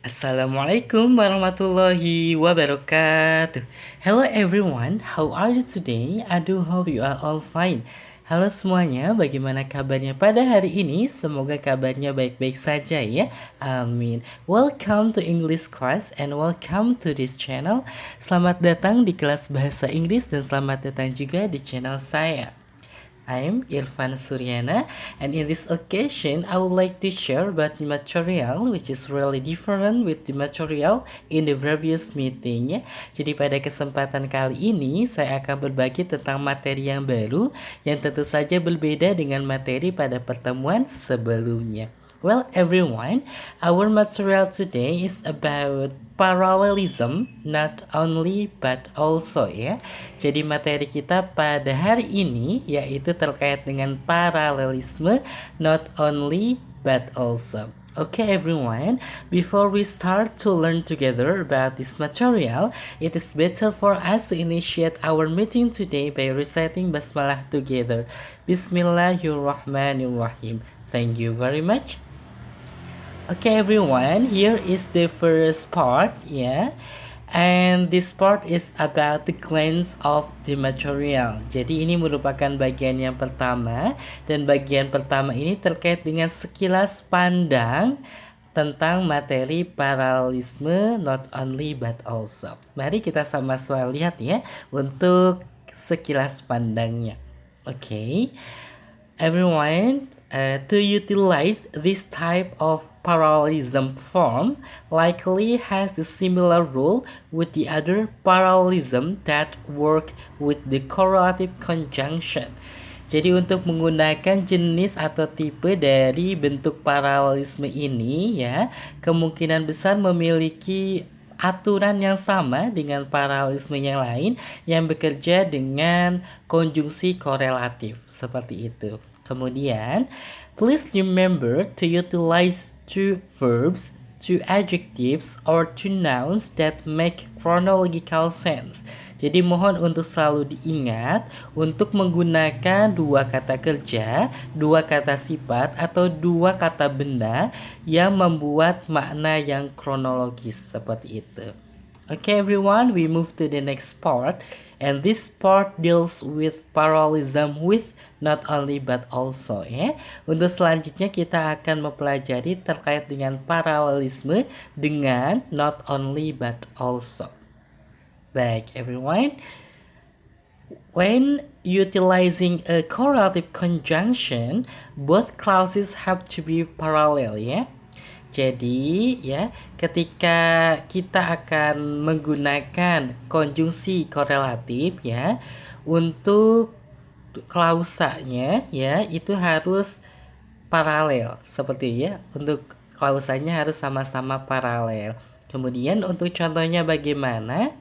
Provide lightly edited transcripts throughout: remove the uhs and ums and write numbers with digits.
Assalamualaikum warahmatullahi wabarakatuh. Hello everyone, how are you today? I do hope you are all fine. Halo semuanya, bagaimana kabarnya pada hari ini? Semoga kabarnya baik-baik saja ya. Amin. Welcome to English class and welcome to this channel. Selamat datang di kelas bahasa Inggris dan selamat datang juga di channel saya. I'm Irfan Suryana, and in this occasion, I would like to share about the material which is really different with the material in the previous meeting. Ya. Jadi pada kesempatan kali ini, saya akan berbagi tentang materi yang baru yang tentu saja berbeda dengan materi pada pertemuan sebelumnya. Well, everyone, our material today is about parallelism, not only but also ya. Jadi materi kita pada hari ini yaitu terkait dengan paralelisme, not only but also. Okay everyone, before we start to learn together about this material, it is better for us to initiate our meeting today by reciting Basmalah together. Bismillahirrahmanirrahim. Thank you very much. Okay everyone, here is the first part, yeah. And this part is about the glance of the material. Jadi ini merupakan bagian yang pertama, dan bagian pertama ini terkait dengan sekilas pandang tentang materi paralelisme not only but also. Mari kita sama-sama lihat ya untuk sekilas pandangnya. Okay. Everyone, to utilize this type of parallelism form likely has the similar rule with the other parallelism that work with the correlative conjunction. Jadi untuk menggunakan jenis atau tipe dari bentuk paralelisme ini ya, kemungkinan besar memiliki aturan yang sama dengan paralelisme yang lain yang bekerja dengan konjungsi korelatif seperti itu. Kemudian, please remember to utilize two verbs, two adjectives, or two nouns that make chronological sense. Jadi mohon untuk selalu diingat untuk menggunakan dua kata kerja, dua kata sifat, atau dua kata benda yang membuat makna yang kronologis seperti itu. Okay everyone, we move to the next part, and this part deals with parallelism with not only but also ya. Untuk selanjutnya kita akan mempelajari terkait dengan paralelisme dengan not only but also. Baik everyone, when utilizing a correlative conjunction, both clauses have to be parallel ya. Jadi ya, ketika kita akan menggunakan konjungsi korelatif ya, untuk klausanya ya itu harus paralel seperti ya. Untuk klausanya harus sama-sama paralel. Kemudian untuk contohnya bagaimana?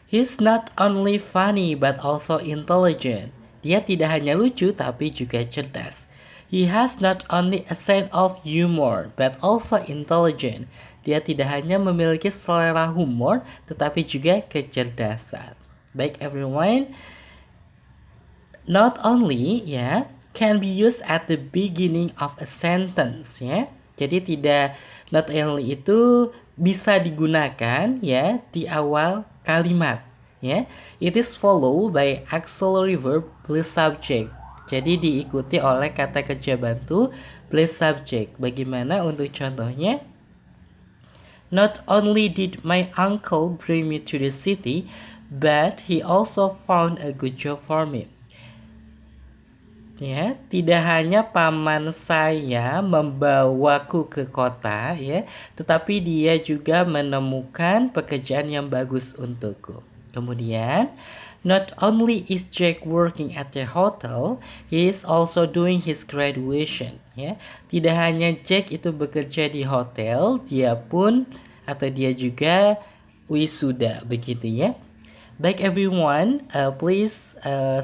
He's not only funny but also intelligent. Dia tidak hanya lucu tapi juga cerdas. He has not only a sense of humor, but also intelligent. Dia tidak hanya memiliki selera humor, tetapi juga kecerdasan. Baik everyone, not only ya can be used at the beginning of a sentence ya. Jadi tidak not only itu bisa digunakan ya di awal kalimat ya. It is followed by auxiliary verb plus subject. Jadi diikuti oleh kata kerja bantu plus subject. Bagaimana untuk contohnya? Not only did my uncle bring me to the city, but he also found a good job for me. Ya, tidak hanya paman saya membawaku ke kota ya, tetapi dia juga menemukan pekerjaan yang bagus untukku. Kemudian, not only is Jack working at the hotel, he is also doing his graduation. Ya, tidak hanya Jack itu bekerja di hotel, dia juga wisuda begitu ya. Baik everyone, please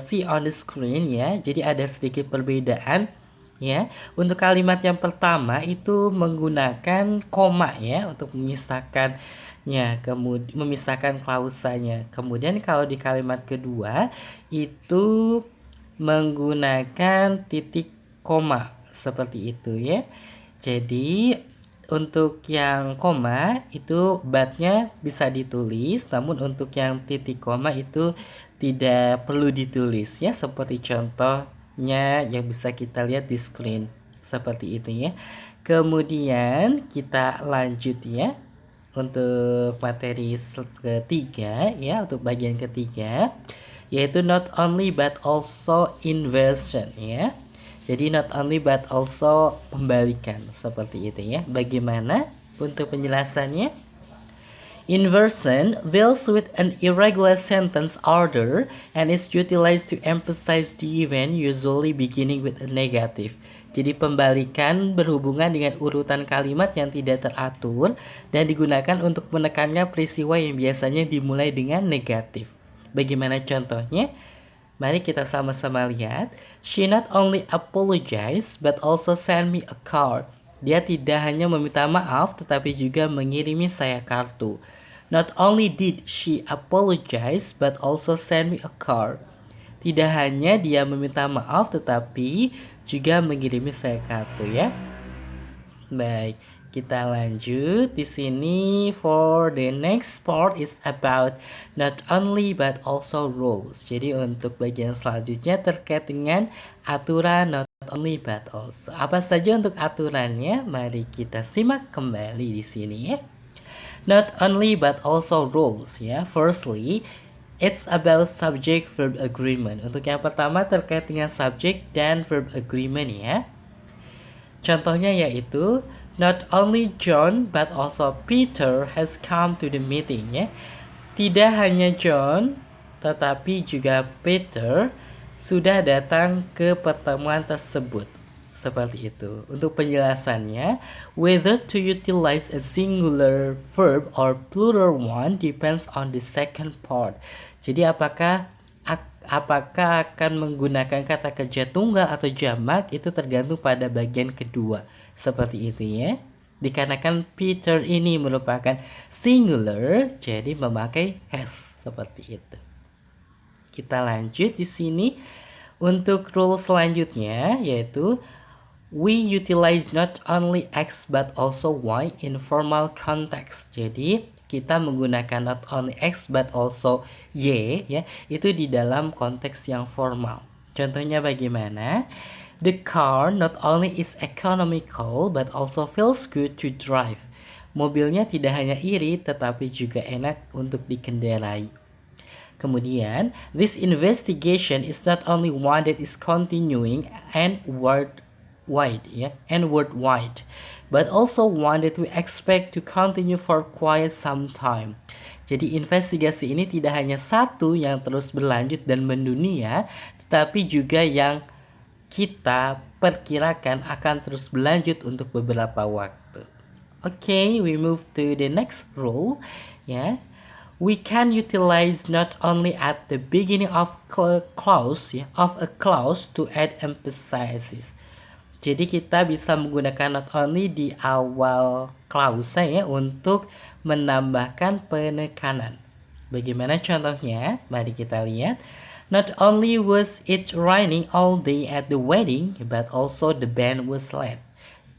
see on the screen ya. Jadi ada sedikit perbedaan ya. Untuk kalimat yang pertama itu menggunakan koma ya untuk memisahkannya, kemudian memisahkan klausanya. Kemudian kalau di kalimat kedua itu menggunakan titik koma seperti itu ya. Jadi untuk yang koma itu but-nya bisa ditulis, namun untuk yang titik koma itu tidak perlu ditulis ya, seperti contohnya yang bisa kita lihat di screen seperti itu ya. Kemudian kita lanjut ya untuk materi ketiga ya, untuk bagian ketiga yaitu not only but also inversion ya. Jadi not only but also pembalikan seperti itu ya. Bagaimana untuk penjelasannya? Inversion deals with an irregular sentence order and is utilized to emphasize the event, usually beginning with a negative. Jadi pembalikan berhubungan dengan urutan kalimat yang tidak teratur dan digunakan untuk menekankan peristiwa yang biasanya dimulai dengan negatif. Bagaimana contohnya? Mari kita sama-sama lihat. She not only apologized but also sent me a card. Dia tidak hanya meminta maaf tetapi juga mengirimi saya kartu. Not only did she apologize but also sent me a card. Tidak hanya dia meminta maaf tetapi juga mengirimi saya kartu ya. Baik, kita lanjut di sini. For the next part is about not only but also rules. Jadi untuk bagian selanjutnya terkait dengan aturan not only but also. Apa saja untuk aturannya? Mari kita simak kembali di sini ya. Not only but also rules ya. Firstly, it's about subject verb agreement. Untuk yang pertama terkait dengan subject dan verb agreement ya. Contohnya yaitu not only John but also Peter has come to the meeting ya. Tidak hanya John tetapi juga Peter sudah datang ke pertemuan tersebut. Seperti itu. Untuk penjelasannya, whether to utilize a singular verb or plural one depends on the second part. Jadi apakah akan menggunakan kata kerja tunggal atau jamak itu tergantung pada bagian kedua. Seperti itu ya. Dikarenakan Peter ini merupakan singular, jadi memakai has seperti itu. Kita lanjut di sini untuk rule selanjutnya yaitu we utilize not only X but also Y in formal context. Jadi kita menggunakan not only X but also Y ya, itu di dalam konteks yang formal. Contohnya bagaimana? The car not only is economical but also feels good to drive. Mobilnya tidak hanya irit tetapi juga enak untuk dikendarai. Kemudian, this investigation is not only one that is continuing and worldwide, but also one that we expect to continue for quite some time. Jadi investigasi ini tidak hanya satu yang terus berlanjut dan mendunia, tetapi juga yang kita perkirakan akan terus berlanjut untuk beberapa waktu. Okay, we move to the next rule. Yeah. We can utilize not only at the beginning of a clause to add emphasis. Jadi kita bisa menggunakan not only di awal clause ya untuk menambahkan penekanan. Bagaimana contohnya? Mari kita lihat. Not only was it raining all day at the wedding, but also the band was late.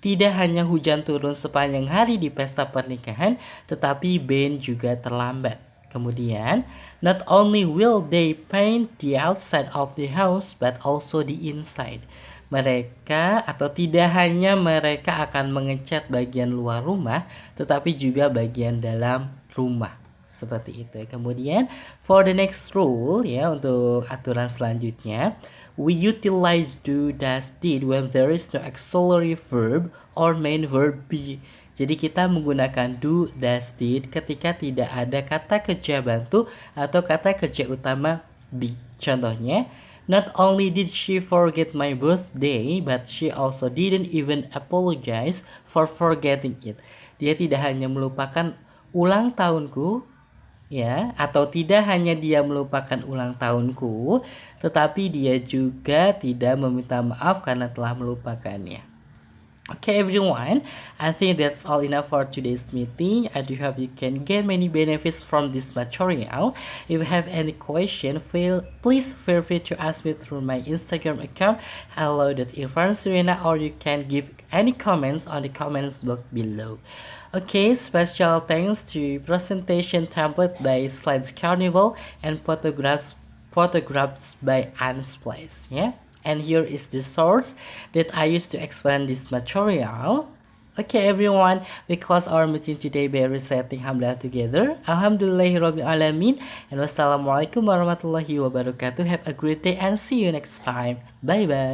Tidak hanya hujan turun sepanjang hari di pesta pernikahan, tetapi band juga terlambat. Kemudian, not only will they paint the outside of the house, but also the inside. Mereka atau tidak hanya mereka akan mengecat bagian luar rumah, tetapi juga bagian dalam rumah. Seperti itu. Kemudian, for the next rule, ya untuk aturan selanjutnya, we utilize do, does, did when there is no auxiliary verb or main verb be. Jadi kita menggunakan do, does, did ketika tidak ada kata kerja bantu atau kata kerja utama be. Contohnya, not only did she forget my birthday, but she also didn't even apologize for forgetting it. Dia tidak hanya melupakan ulang tahunku, ya, atau tidak hanya dia melupakan ulang tahunku, tetapi dia juga tidak meminta maaf karena telah melupakannya. Okay, everyone, I think that's all enough for today's meeting. I do hope you can get many benefits from this material. If you have any question, please feel free to ask me through my Instagram account, hello.irfansurina, or you can give any comments on the comments box below. Okay, special thanks to presentation template by Slides Carnival and photographs by Anne's Place. Yeah, and here is the source that I used to explain this material. Okay, everyone, we close our meeting today by reciting Hamdalah together. Alhamdulillahirabbil alamin, and wassalamualaikum warahmatullahi wabarakatuh. Have a great day and see you next time. Bye bye.